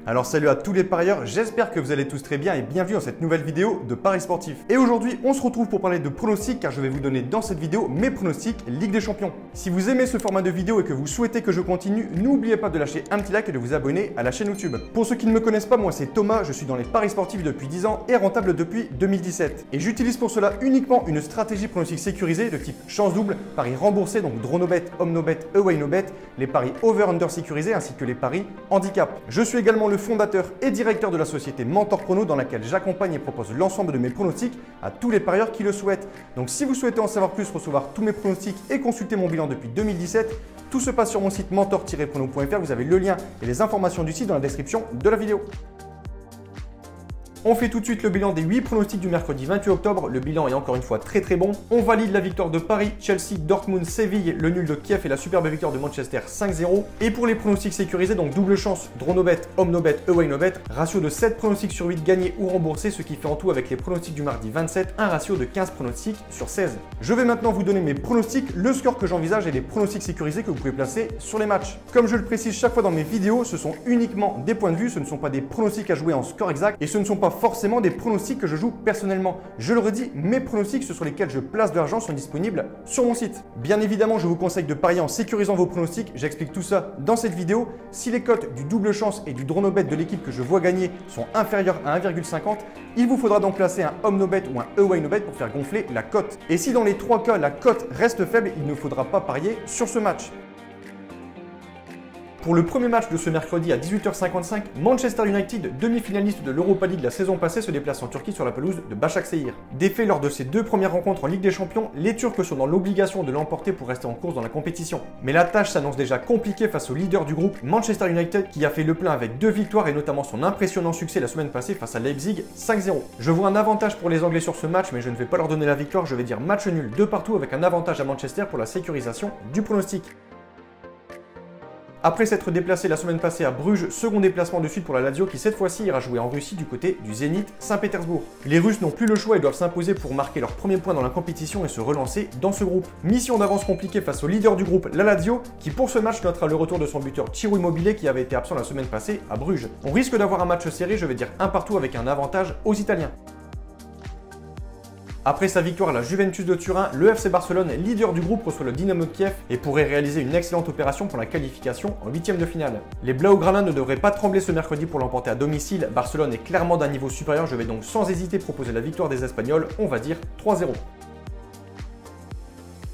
Alors salut à tous les parieurs, j'espère que vous allez tous très bien et bienvenue dans cette nouvelle vidéo de Paris Sportif. Et aujourd'hui, on se retrouve pour parler de pronostics car je vais vous donner dans cette vidéo mes pronostics Ligue des Champions. Si vous aimez ce format de vidéo et que vous souhaitez que je continue, n'oubliez pas de lâcher un petit like et de vous abonner à la chaîne YouTube. Pour ceux qui ne me connaissent pas, moi c'est Thomas, je suis dans les paris sportifs depuis 10 ans et rentable depuis 2017. Et j'utilise pour cela uniquement une stratégie pronostic sécurisée de type chance double, paris remboursés, donc DroNoBet, OmnoBet, AwayNoBet, les paris over-under sécurisés ainsi que les paris handicap. Je suis également le fondateur et directeur de la société Mentor Prono dans laquelle j'accompagne et propose l'ensemble de mes pronostics à tous les parieurs qui le souhaitent. Donc si vous souhaitez en savoir plus, recevoir tous mes pronostics et consulter mon bilan depuis 2017, tout se passe sur mon site mentor-prono.fr. Vous avez le lien et les informations du site dans la description de la vidéo. On fait tout de suite le bilan des 8 pronostics du mercredi 28 octobre. Le bilan est encore une fois très bon. On valide la victoire de Paris, Chelsea, Dortmund, Séville, le nul de Kiev et la superbe victoire de Manchester 5-0. Et pour les pronostics sécurisés, donc double chance, DroNoBet, OmnoBet, AwayNoBet, ratio de 7 pronostics sur 8 gagnés ou remboursés, ce qui fait en tout avec les pronostics du mardi 27, un ratio de 15 pronostics sur 16. Je vais maintenant vous donner mes pronostics, le score que j'envisage et les pronostics sécurisés que vous pouvez placer sur les matchs. Comme je le précise chaque fois dans mes vidéos, ce sont uniquement des points de vue, ce ne sont pas des pronostics à jouer en score exact et ce ne sont pas forcément des pronostics que je joue personnellement. Je le redis, mes pronostics, ceux sur lesquels je place de l'argent, sont disponibles sur mon site. Bien évidemment, je vous conseille de parier en sécurisant vos pronostics. J'explique tout ça dans cette vidéo. Si les cotes du double chance et du DroNoBet de l'équipe que je vois gagner sont inférieures à 1,50, il vous faudra donc placer un OmnoBet ou un AwayNoBet pour faire gonfler la cote. Et si dans les 3 cas, la cote reste faible, il ne faudra pas parier sur ce match. Pour le premier match de ce mercredi à 18h55, Manchester United, demi-finaliste de l'Europa League la saison passée, se déplace en Turquie sur la pelouse de Başakşehir. Défait lors de ses 2 premières rencontres en Ligue des Champions, les Turcs sont dans l'obligation de l'emporter pour rester en course dans la compétition. Mais la tâche s'annonce déjà compliquée face au leader du groupe, Manchester United, qui a fait le plein avec 2 victoires et notamment son impressionnant succès la semaine passée face à Leipzig 5-0. Je vois un avantage pour les Anglais sur ce match, mais je ne vais pas leur donner la victoire, je vais dire match nul de partout avec un avantage à Manchester pour la sécurisation du pronostic. Après s'être déplacé la semaine passée à Bruges, second déplacement de suite pour la Lazio qui cette fois-ci ira jouer en Russie du côté du Zénith Saint-Pétersbourg. Les Russes n'ont plus le choix et doivent s'imposer pour marquer leur premier point dans la compétition et se relancer dans ce groupe. Mission d'avance compliquée face au leader du groupe, la Lazio, qui pour ce match notera le retour de son buteur Ciro Immobile qui avait été absent la semaine passée à Bruges. On risque d'avoir un match serré, je vais dire un partout avec un avantage aux Italiens. Après sa victoire à la Juventus de Turin, le FC Barcelone, leader du groupe, reçoit le Dynamo de Kiev et pourrait réaliser une excellente opération pour la qualification en 8e de finale. Les Blaugrana ne devraient pas trembler ce mercredi pour l'emporter à domicile. Barcelone est clairement d'un niveau supérieur, je vais donc sans hésiter proposer la victoire des Espagnols, on va dire 3-0.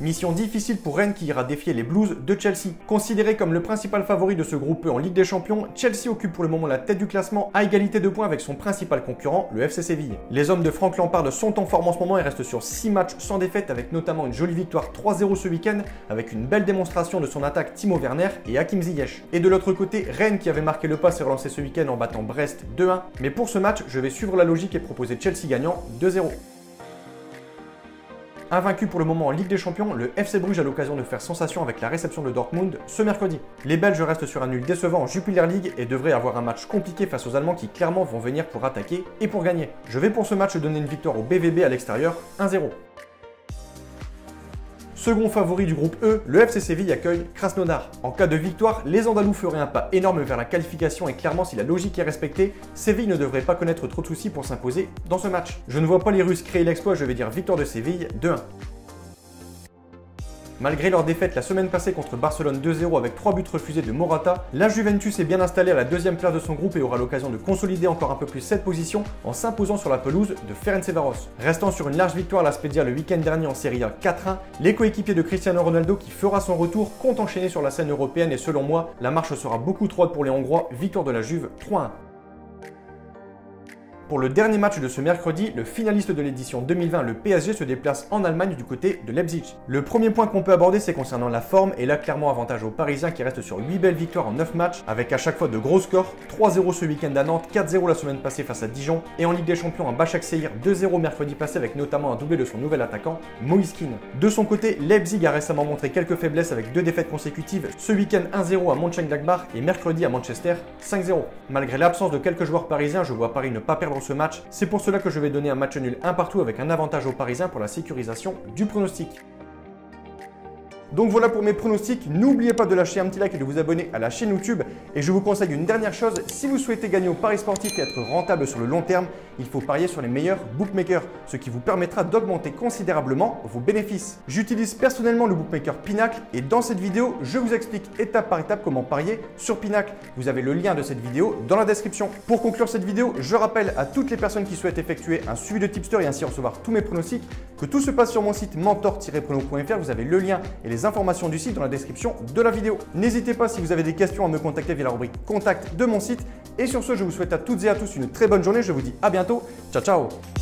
Mission difficile pour Rennes qui ira défier les Blues de Chelsea. Considéré comme le principal favori de ce groupe E en Ligue des Champions, Chelsea occupe pour le moment la tête du classement à égalité de points avec son principal concurrent, le FC Séville. Les hommes de Frank Lampard sont en forme en ce moment et restent sur 6 matchs sans défaite avec notamment une jolie victoire 3-0 ce week-end avec une belle démonstration de son attaque Timo Werner et Hakim Ziyech. Et de l'autre côté, Rennes qui avait marqué le pas s'est relancé ce week-end en battant Brest 2-1. Mais pour ce match, je vais suivre la logique et proposer Chelsea gagnant 2-0. Invaincu pour le moment en Ligue des Champions, le FC Bruges a l'occasion de faire sensation avec la réception de Dortmund ce mercredi. Les Belges restent sur un nul décevant en Jupiler League et devraient avoir un match compliqué face aux Allemands qui clairement vont venir pour attaquer et pour gagner. Je vais pour ce match donner une victoire au BVB à l'extérieur 1-0. Second favori du groupe E, le FC Séville accueille Krasnodar. En cas de victoire, les Andalous feraient un pas énorme vers la qualification et clairement si la logique est respectée, Séville ne devrait pas connaître trop de soucis pour s'imposer dans ce match. Je ne vois pas les Russes créer l'exploit, je vais dire victoire de Séville 2-1. Malgré leur défaite la semaine passée contre Barcelone 2-0 avec 3 buts refusés de Morata, la Juventus est bien installée à la 2e place de son groupe et aura l'occasion de consolider encore un peu plus cette position en s'imposant sur la pelouse de Ferencváros. Restant sur une large victoire à la Spezia le week-end dernier en Serie A 4-1, les coéquipiers de Cristiano Ronaldo qui fera son retour comptent enchaîner sur la scène européenne et selon moi, la marche sera beaucoup trop haute pour les Hongrois, victoire de la Juve 3-1. Pour le dernier match de ce mercredi, le finaliste de l'édition 2020, le PSG, se déplace en Allemagne du côté de Leipzig. Le premier point qu'on peut aborder, c'est concernant la forme, et là clairement avantage aux Parisiens qui restent sur 8 belles victoires en 9 matchs, avec à chaque fois de gros scores, 3-0 ce week-end à Nantes, 4-0 la semaine passée face à Dijon, et en Ligue des Champions à Başakşehir, 2-0 mercredi passé avec notamment un doublé de son nouvel attaquant, Moïse Kean. De son côté, Leipzig a récemment montré quelques faiblesses avec 2 défaites consécutives, ce week-end 1-0 à Mönchengladbach et mercredi à Manchester 5-0. Malgré l'absence de quelques joueurs parisiens, je vois Paris ne pas perdre ce match. C'est pour cela que je vais donner un match nul un partout avec un avantage aux Parisiens pour la sécurisation du pronostic. Donc voilà pour mes pronostics. N'oubliez pas de lâcher un petit like et de vous abonner à la chaîne YouTube. Et je vous conseille une dernière chose, si vous souhaitez gagner au pari sportif et être rentable sur le long terme, il faut parier sur les meilleurs bookmakers, ce qui vous permettra d'augmenter considérablement vos bénéfices. J'utilise personnellement le bookmaker Pinacle et dans cette vidéo, je vous explique étape par étape comment parier sur Pinacle. Vous avez le lien de cette vidéo dans la description. Pour conclure cette vidéo, je rappelle à toutes les personnes qui souhaitent effectuer un suivi de tipster et ainsi recevoir tous mes pronostics que tout se passe sur mon site mentor-prono.fr. Vous avez le lien et les informations du site dans la description de la vidéo. N'hésitez pas si vous avez des questions à me contacter via la rubrique contact de mon site. Et sur ce, je vous souhaite à toutes et à tous une très bonne journée. Je vous dis à bientôt. Ciao, ciao!